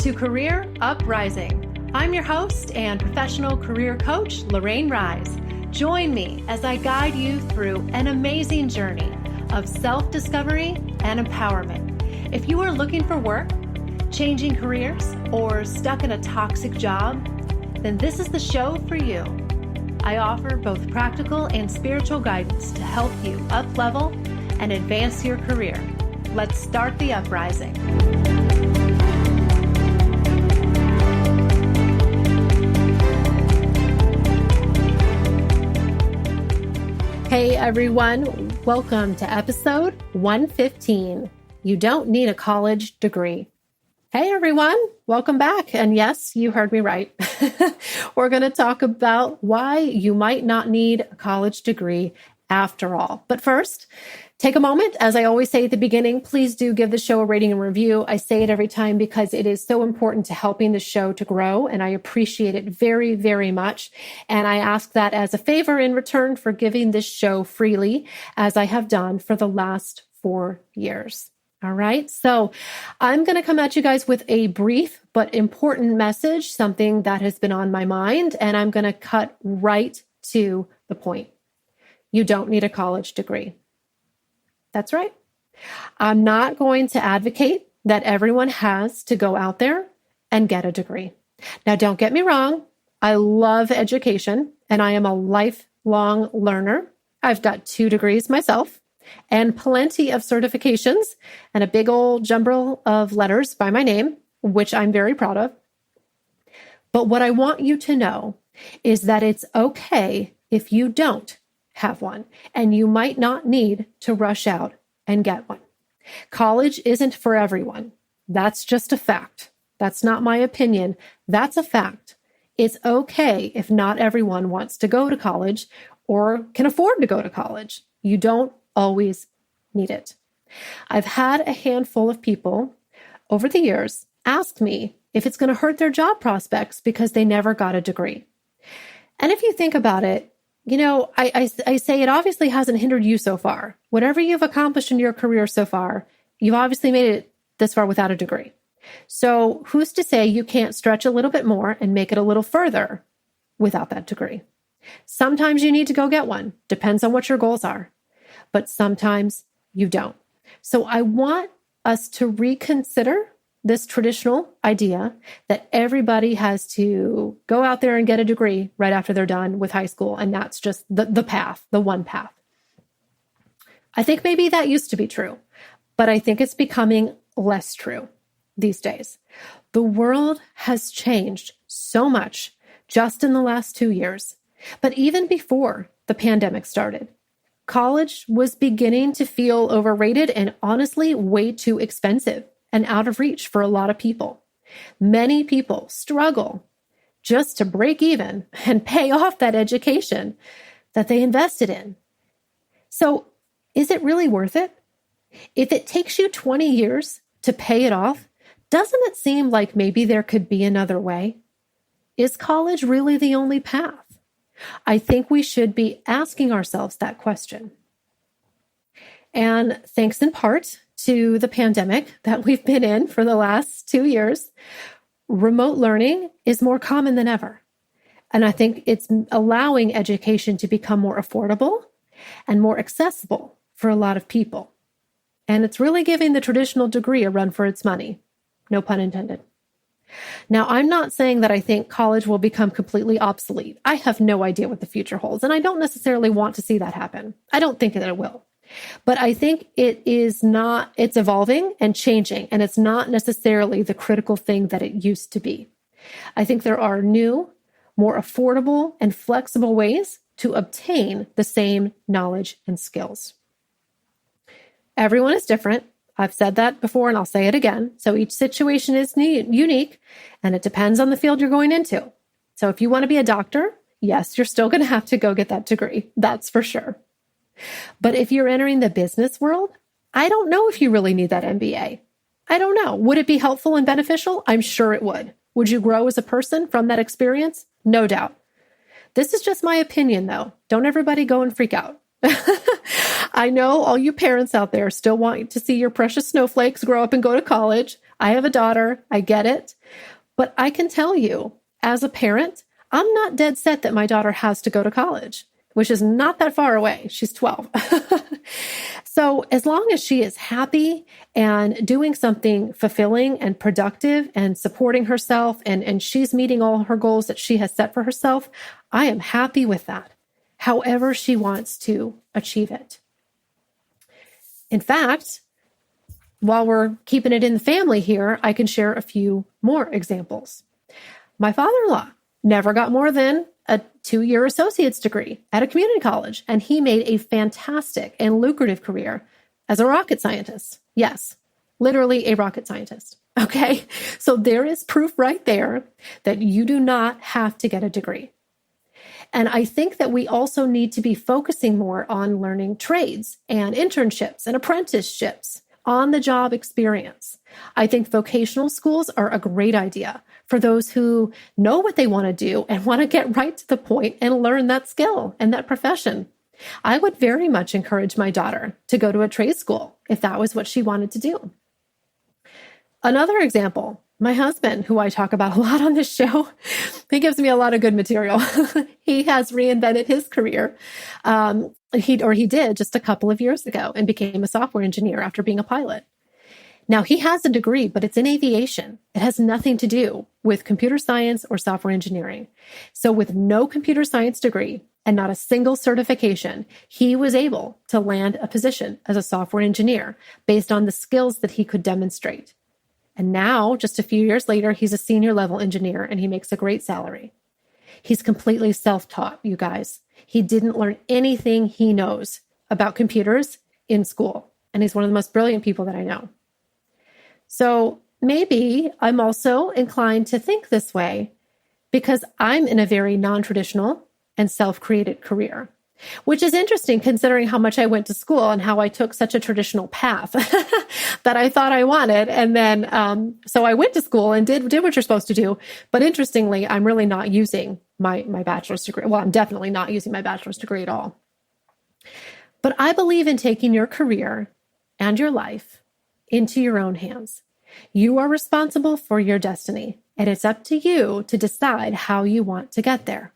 to Career Uprising. I'm your host and professional career coach, Lorraine Rise. Join me as I guide you through an amazing journey of self-discovery and empowerment. If you are looking for work, changing careers, or stuck in a toxic job, then this is the show for you. I offer both practical and spiritual guidance to help you up-level and advance your career. Let's start the uprising. Hey everyone, welcome to episode 115. You don't need a college degree. Hey everyone, welcome back. And yes, you heard me right. We're going to talk about why you might not need a college degree after all. But first, take a moment. As I always say at the beginning, please do give the show a rating and review. I say it every time because it is so important to helping the show to grow, and I appreciate it very, very much. And I ask that as a favor in return for giving this show freely, as I have done for the last 4 years. All right. So I'm going to come at you guys with a brief but important message, something that has been on my mind, and I'm going to cut right to the point. You don't need a college degree. That's right. I'm not going to advocate that everyone has to go out there and get a degree. Now, don't get me wrong. I love education and I am a lifelong learner. I've got 2 degrees myself and plenty of certifications and a big old jumble of letters by my name, which I'm very proud of. But what I want you to know is that it's okay if you don't have one, and you might not need to rush out and get one. College isn't for everyone. That's just a fact. That's not my opinion. That's a fact. It's okay if not everyone wants to go to college or can afford to go to college. You don't always need it. I've had a handful of people over the years ask me if it's going to hurt their job prospects because they never got a degree. And if you think about it, you know, I say it obviously hasn't hindered you so far. Whatever you've accomplished in your career so far, you've obviously made it this far without a degree. So who's to say you can't stretch a little bit more and make it a little further without that degree? Sometimes you need to go get one. Depends on what your goals are. But sometimes you don't. So I want us to reconsider this traditional idea that everybody has to go out there and get a degree right after they're done with high school. And that's just the path, the one path. I think maybe that used to be true, but I think it's becoming less true these days. The world has changed so much just in the last 2 years. But even before the pandemic started, college was beginning to feel overrated and honestly way too expensive and out of reach for a lot of people. Many people struggle just to break even and pay off that education that they invested in. So is it really worth it? If it takes you 20 years to pay it off, doesn't it seem like maybe there could be another way? Is college really the only path? I think we should be asking ourselves that question. And thanks in part to the pandemic that we've been in for the last 2 years, remote learning is more common than ever. And I think it's allowing education to become more affordable and more accessible for a lot of people. And it's really giving the traditional degree a run for its money. No pun intended. Now, I'm not saying that I think college will become completely obsolete. I have no idea what the future holds, and I don't necessarily want to see that happen. I don't think that it will. But I think it's evolving and changing, and it's not necessarily the critical thing that it used to be. I think there are new, more affordable and flexible ways to obtain the same knowledge and skills. Everyone is different. I've said that before and I'll say it again. So each situation is unique and it depends on the field you're going into. So if you want to be a doctor, yes, you're still going to have to go get that degree. That's for sure. But if you're entering the business world, I don't know if you really need that MBA. I don't know. Would it be helpful and beneficial? I'm sure it would. Would you grow as a person from that experience? No doubt. This is just my opinion, though. Don't everybody go and freak out. I know all you parents out there still want to see your precious snowflakes grow up and go to college. I have a daughter. I get it. But I can tell you, as a parent, I'm not dead set that my daughter has to go to college, which is not that far away. She's 12. So as long as she is happy and doing something fulfilling and productive and supporting herself and she's meeting all her goals that she has set for herself, I am happy with that, however she wants to achieve it. In fact, while we're keeping it in the family here, I can share a few more examples. My father-in-law never got more than a 2-year associate's degree at a community college, and he made a fantastic and lucrative career as a rocket scientist. Yes, literally a rocket scientist. Okay, so there is proof right there that you do not have to get a degree. And I think that we also need to be focusing more on learning trades and internships and apprenticeships, on-the-job experience. I think vocational schools are a great idea for those who know what they want to do and want to get right to the point and learn that skill and that profession. I would very much encourage my daughter to go to a trade school if that was what she wanted to do. Another example, my husband, who I talk about a lot on this show, he gives me a lot of good material. He has reinvented his career. He did just a couple of years ago and became a software engineer after being a pilot. Now, he has a degree, but it's in aviation. It has nothing to do with computer science or software engineering. So with no computer science degree and not a single certification, he was able to land a position as a software engineer based on the skills that he could demonstrate. And now, just a few years later, he's a senior level engineer and he makes a great salary. He's completely self-taught, you guys. He didn't learn anything he knows about computers in school. And he's one of the most brilliant people that I know. So maybe I'm also inclined to think this way because I'm in a very non-traditional and self-created career, which is interesting considering how much I went to school and how I took such a traditional path that I thought I wanted. And then, so I went to school and did what you're supposed to do. But interestingly, I'm really not using my bachelor's degree. Well, I'm definitely not using my bachelor's degree at all. But I believe in taking your career and your life into your own hands. You are responsible for your destiny, and it's up to you to decide how you want to get there.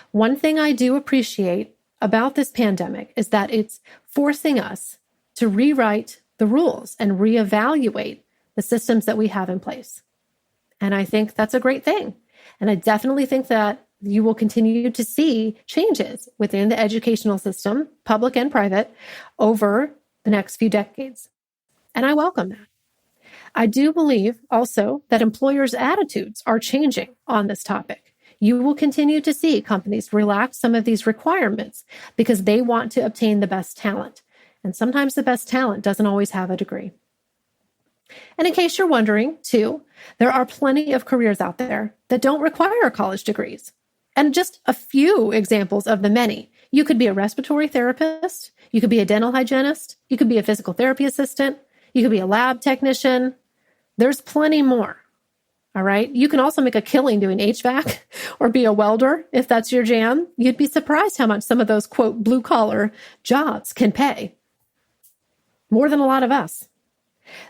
One thing I do appreciate about this pandemic is that it's forcing us to rewrite the rules and reevaluate the systems that we have in place. And I think that's a great thing. And I definitely think that you will continue to see changes within the educational system, public and private, over the next few decades. And I welcome that. I do believe also that employers' attitudes are changing on this topic. You will continue to see companies relax some of these requirements because they want to obtain the best talent. And sometimes the best talent doesn't always have a degree. And in case you're wondering, too, there are plenty of careers out there that don't require college degrees. And just a few examples of the many. You could be a respiratory therapist. You could be a dental hygienist. You could be a physical therapy assistant. You could be a lab technician. There's plenty more. All right. You can also make a killing doing HVAC or be a welder if that's your jam. You'd be surprised how much some of those, quote, blue collar jobs can pay. More than a lot of us.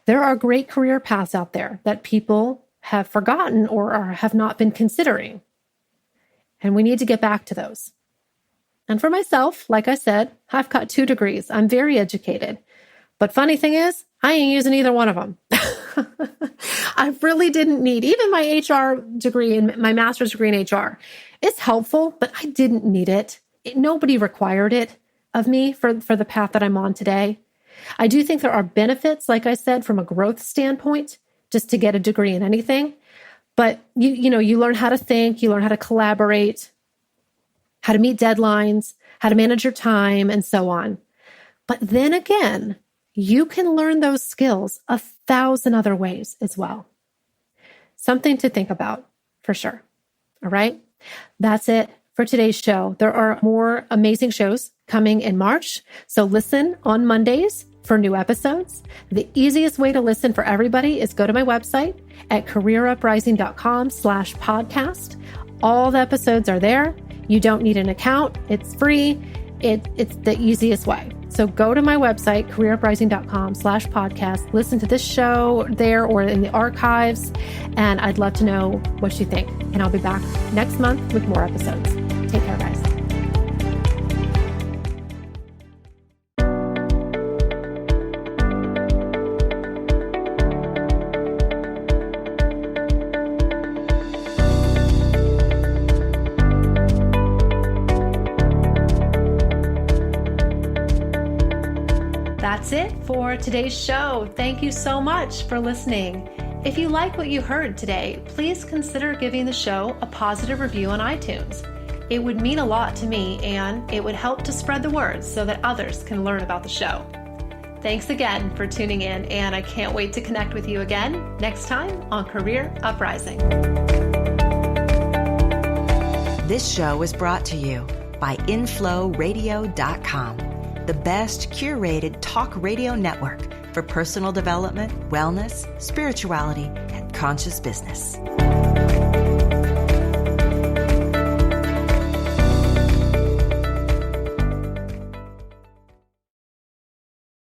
There are great career paths out there that people have forgotten or have not been considering. And we need to get back to those. And for myself, like I said, I've got 2 degrees. I'm very educated. But funny thing is, I ain't using either one of them. I really didn't need, even my HR degree and my master's degree in HR. It's helpful, but I didn't need it. Nobody required it of me for the path that I'm on today. I do think there are benefits, like I said, from a growth standpoint, just to get a degree in anything. But you learn how to think, you learn how to collaborate, how to meet deadlines, how to manage your time, and so on. But then again, you can learn those skills 1,000 other ways as well. Something to think about for sure. All right. That's it for today's show. There are more amazing shows coming in March. So listen on Mondays for new episodes. The easiest way to listen for everybody is go to my website at careeruprising.com/podcast. All the episodes are there. You don't need an account. It's free. It's the easiest way. So go to my website, careeruprising.com/podcast, listen to this show there or in the archives, and I'd love to know what you think. And I'll be back next month with more episodes. Take care, guys. That's it for today's show. Thank you so much for listening. If you like what you heard today, please consider giving the show a positive review on iTunes. It would mean a lot to me, and it would help to spread the word so that others can learn about the show. Thanks again for tuning in, and I can't wait to connect with you again next time on Career Uprising. This show was brought to you by InflowRadio.com, the best curated talk radio network for personal development, wellness, spirituality, and conscious business.